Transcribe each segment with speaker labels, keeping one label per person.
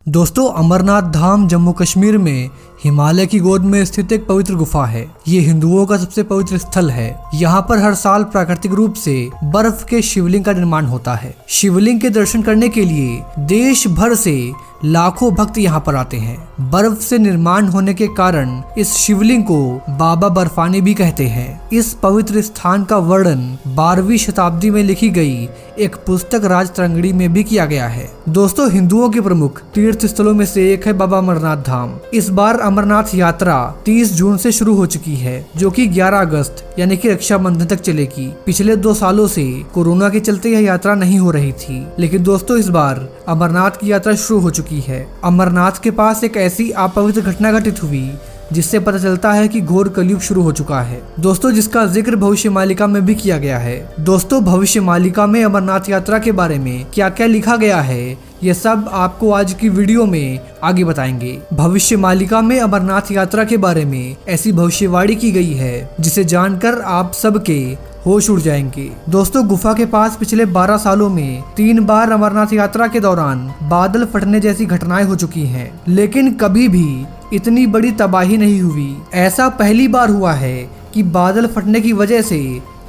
Speaker 1: दोस्तों, अमरनाथ धाम जम्मू कश्मीर में हिमालय की गोद में स्थित एक पवित्र गुफा है। ये हिंदुओं का सबसे पवित्र स्थल है। यहाँ पर हर साल प्राकृतिक रूप से बर्फ के शिवलिंग का निर्माण होता है। शिवलिंग के दर्शन करने के लिए देश भर से लाखों भक्त यहाँ पर आते हैं। बर्फ से निर्माण होने के कारण इस शिवलिंग को बाबा बर्फानी भी कहते हैं। इस पवित्र स्थान का वर्णन 12वीं शताब्दी में लिखी गई एक पुस्तक राजतरंगिणी में भी किया गया है। दोस्तों, हिंदुओं के प्रमुख तीर्थ स्थलों में से एक है बाबा अमरनाथ धाम। इस बार अमरनाथ यात्रा 30 जून से शुरू हो चुकी है, जो कि 11 अगस्त यानी कि रक्षाबंधन तक चलेगी। पिछले 2 सालों से कोरोना के चलते यह यात्रा नहीं हो रही थी, लेकिन दोस्तों इस बार अमरनाथ की यात्रा शुरू हो चुकी है। अमरनाथ के पास एक ऐसी अपवित्र घटना घटित हुई जिससे पता चलता है कि घोर कलयुग शुरू हो चुका है। दोस्तों, जिसका जिक्र भविष्य मालिका में भी किया गया है। दोस्तों, भविष्य मालिका में अमरनाथ यात्रा के बारे में क्या क्या लिखा गया है, ये सब आपको आज की वीडियो में आगे बताएंगे। भविष्य मालिका में अमरनाथ यात्रा के बारे में ऐसी भविष्यवाणी की गई है जिसे जानकर आप सबके होश उड़ जाएंगे। दोस्तों, गुफा के पास पिछले 12 सालों में 3 बार अमरनाथ यात्रा के दौरान बादल फटने जैसी घटनाएं हो चुकी हैं, लेकिन कभी भी इतनी बड़ी तबाही नहीं हुई। ऐसा पहली बार हुआ है कि बादल फटने की वजह से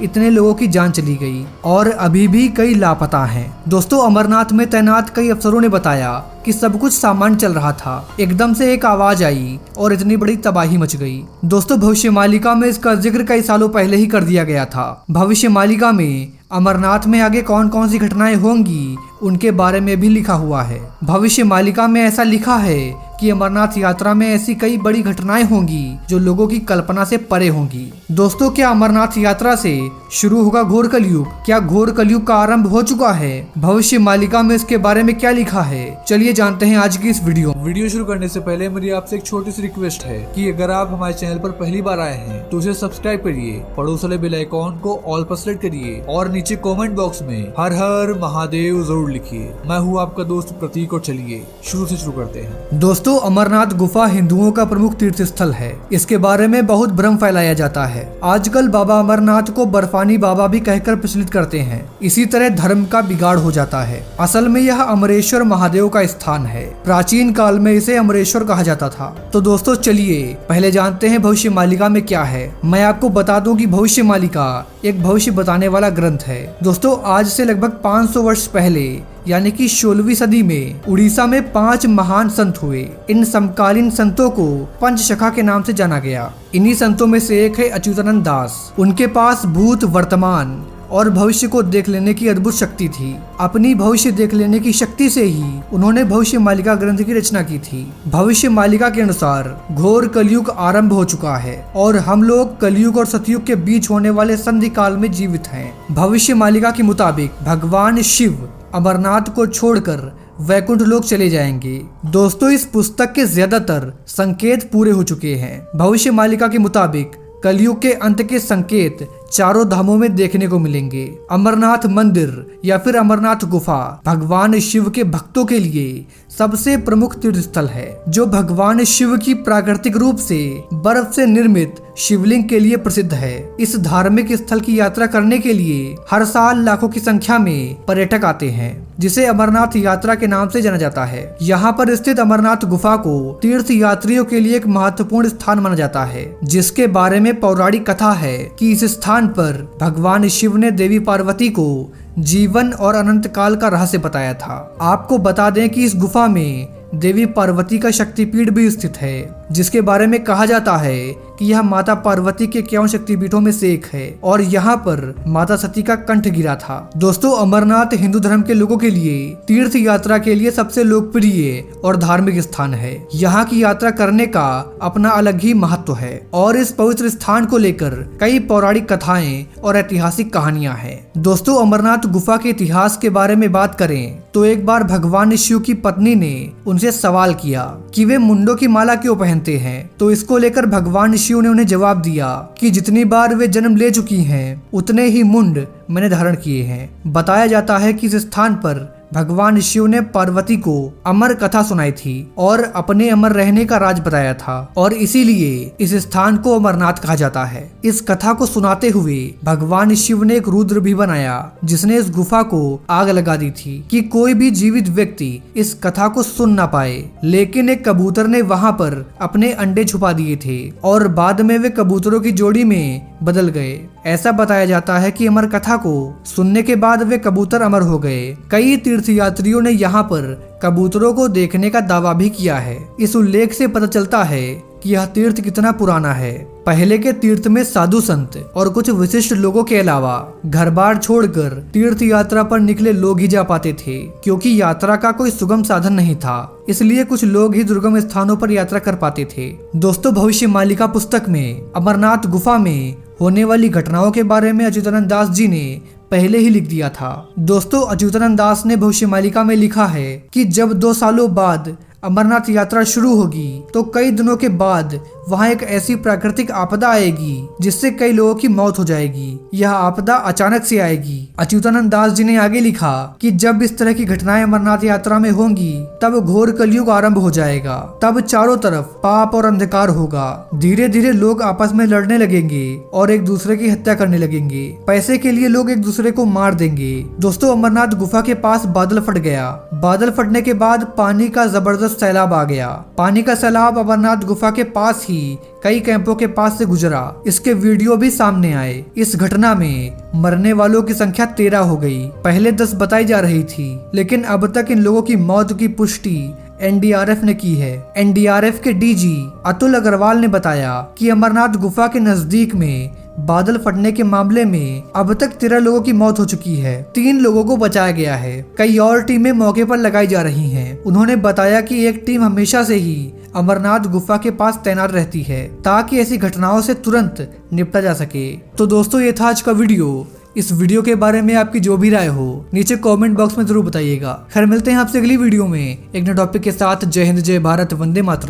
Speaker 1: इतने लोगों की जान चली गई और अभी भी कई लापता हैं। दोस्तों, अमरनाथ में तैनात कई अफसरों ने बताया कि सब कुछ सामान्य चल रहा था। एकदम से एक आवाज आई और इतनी बड़ी तबाही मच गई। दोस्तों, भविष्य मालिका में इसका जिक्र कई सालों पहले ही कर दिया गया था। भविष्य मालिका में अमरनाथ में आगे कौन कौन सी घटनाएं होंगी उनके बारे में भी लिखा हुआ है। भविष्य मालिका में ऐसा लिखा है कि अमरनाथ यात्रा में ऐसी कई बड़ी घटनाएं होंगी जो लोगों की कल्पना से परे होंगी। दोस्तों, क्या अमरनाथ यात्रा से शुरू होगा घोर कलयुग? क्या घोर कलयुग का आरंभ हो चुका है? भविष्य मालिका में इसके बारे में क्या लिखा है, चलिए जानते हैं आज की इस वीडियो शुरू करने से पहले मेरी आपसे एक छोटी सी रिक्वेस्ट है कि अगर आप हमारे चैनल पर पहली बार आए हैं तो उसे सब्सक्राइब करिए, पड़ोस वाले बेल आइकॉन को ऑल पर सेलेक्ट करिए और नीचे कमेंट बॉक्स में हर हर महादेव जरूर लिखिए। मैं हूँ आपका दोस्त प्रतीक और चलिए शुरू करते हैं। दोस्तों, अमरनाथ गुफा हिंदुओं का प्रमुख तीर्थ स्थल है। इसके बारे में बहुत भ्रम फैलाया जाता है। आजकल बाबा अमरनाथ को बर्फानी बाबा भी कहकर प्रचलित करते हैं। इसी तरह धर्म का बिगाड़ हो जाता है। असल में यह अमरेश्वर महादेव का स्थान है। प्राचीन काल में इसे अमरेश्वर कहा जाता था। तो दोस्तों, चलिए पहले जानते हैं भविष्य मालिका में क्या है। मैं आपको बता दूं कि भविष्य मालिका एक भविष्य बताने वाला ग्रंथ है। दोस्तों, आज से लगभग 500 वर्ष पहले यानी कि 16वीं सदी में उड़ीसा में 5 महान संत हुए। इन समकालीन संतों को पंचशखा के नाम से जाना गया। इन्हीं संतों में से एक है अच्युतानंद दास। उनके पास भूत, वर्तमान और भविष्य को देख लेने की अद्भुत शक्ति थी। अपनी भविष्य देख लेने की शक्ति से ही उन्होंने भविष्य मालिका ग्रंथ की रचना की थी। भविष्य मालिका के अनुसार घोर कलयुग आरंभ हो चुका है और हम लोग कलयुग और सतयुग के बीच होने वाले संधि काल में जीवित हैं। भविष्य मालिका के मुताबिक भगवान शिव अमरनाथ को छोड़कर वैकुंठ लोक चले जाएंगे। दोस्तों, इस पुस्तक के ज्यादातर संकेत पूरे हो चुके हैं। भविष्य मालिका के मुताबिक कलयुग के अंत के संकेत चारों धामों में देखने को मिलेंगे। अमरनाथ मंदिर या फिर अमरनाथ गुफा भगवान शिव के भक्तों के लिए सबसे प्रमुख तीर्थ स्थल है, जो भगवान शिव की प्राकृतिक रूप से बर्फ से निर्मित शिवलिंग के लिए प्रसिद्ध है। इस धार्मिक स्थल की यात्रा करने के लिए हर साल लाखों की संख्या में पर्यटक आते हैं, जिसे अमरनाथ यात्रा के नाम से जाना जाता है। यहाँ पर स्थित अमरनाथ गुफा को तीर्थ यात्रियों के लिए एक महत्वपूर्ण स्थान माना जाता है, जिसके बारे में पौराणिक कथा है कि इस स्थान पर भगवान शिव ने देवी पार्वती को जीवन और अनंत काल का रहस्य बताया था। आपको बता दें कि इस गुफा में देवी पार्वती का शक्तिपीठ भी स्थित है, जिसके बारे में कहा जाता है कि यह माता पार्वती के 51 शक्तिपीठों में से एक है और यहाँ पर माता सती का कंठ गिरा था। दोस्तों, अमरनाथ हिंदू धर्म के लोगों के लिए तीर्थ यात्रा के लिए सबसे लोकप्रिय और धार्मिक स्थान है। यहाँ की यात्रा करने का अपना अलग ही महत्व है और इस पवित्र स्थान को लेकर कई पौराणिक कथाएं और ऐतिहासिक कहानियां हैं। दोस्तों, अमरनाथ गुफा के इतिहास के बारे में बात करें तो एक बार भगवान शिव की पत्नी ने उनसे सवाल किया कि वे मुंडों की माला क्यों पहनते हैं। तो इसको लेकर भगवान शिव ने उन्हें जवाब दिया कि जितनी बार वे जन्म ले चुकी हैं उतने ही मुंड मैंने धारण किए हैं। बताया जाता है कि इस स्थान पर भगवान शिव ने पार्वती को अमर कथा सुनाई थी और अपने अमर रहने का राज बताया था और इसीलिए इस स्थान को अमरनाथ कहा जाता है। इस कथा को सुनाते हुए भगवान शिव ने एक रुद्र भी बनाया जिसने इस गुफा को आग लगा दी थी कि कोई भी जीवित व्यक्ति इस कथा को सुन ना पाए। लेकिन एक कबूतर ने वहां पर अपने अंडे छुपा दिए थे और बाद में वे कबूतरों की जोड़ी में बदल गए। ऐसा बताया जाता है कि अमर कथा को सुनने के बाद वे कबूतर अमर हो गए। कई तीर्थयात्रियों ने यहाँ पर कबूतरों को देखने का दावा भी किया है। इस उल्लेख से पता चलता है कि यह तीर्थ कितना पुराना है। पहले के तीर्थ में साधु संत और कुछ विशिष्ट लोगों के अलावा घर बार छोड़कर तीर्थ यात्रा पर निकले लोग ही जा पाते थे, क्योंकि यात्रा का कोई सुगम साधन नहीं था। इसलिए कुछ लोग ही दुर्गम स्थानों पर यात्रा कर पाते थे। दोस्तों, भविष्य मालिका पुस्तक में अमरनाथ गुफा में होने वाली घटनाओं के बारे में अच्युतानंद दास जी ने पहले ही लिख दिया था। दोस्तों, अच्युतानंद दास ने भविष्य मालिका में लिखा है कि जब 2 सालों बाद अमरनाथ यात्रा शुरू होगी तो कई दिनों के बाद वहां एक ऐसी प्राकृतिक आपदा आएगी जिससे कई लोगों की मौत हो जाएगी। यह आपदा अचानक से आएगी। अच्युतानंद दास जी ने आगे लिखा कि जब इस तरह की घटनाएं अमरनाथ यात्रा में होंगी तब घोर कलयुग आरंभ हो जाएगा। तब चारों तरफ पाप और अंधकार होगा। धीरे धीरे लोग आपस में लड़ने लगेंगे और एक दूसरे की हत्या करने लगेंगे। पैसे के लिए लोग एक दूसरे को मार देंगे। दोस्तों, अमरनाथ गुफा के पास बादल फट गया। बादल फटने के बाद पानी का जबरदस्त सैलाब आ गया। पानी का सैलाब अमरनाथ गुफा के पास ही कई कैंपों के पास से गुजरा। इसके वीडियो भी सामने आए। इस घटना में मरने वालों की संख्या 13 हो गई। पहले 10 बताई जा रही थी, लेकिन अब तक इन लोगों की मौत की पुष्टि एनडीआरएफ ने की है। एनडीआरएफ के डीजी अतुल अग्रवाल ने बताया कि अमरनाथ गुफा के नजदीक में बादल फटने के मामले में अब तक 13 लोगों की मौत हो चुकी है। 3 लोगों को बचाया गया है। कई और टीमें मौके पर लगाई जा रही हैं। उन्होंने बताया कि एक टीम हमेशा से ही अमरनाथ गुफा के पास तैनात रहती है ताकि ऐसी घटनाओं से तुरंत निपटा जा सके। तो दोस्तों, ये था आज का वीडियो। इस वीडियो के बारे में आपकी जो भी राय हो नीचे कमेंट बॉक्स में जरूर बताइएगा। खैर, मिलते हैं आपसे अगली वीडियो में एक नए टॉपिक के साथ। जय हिंद, जय भारत, वंदे मातरम।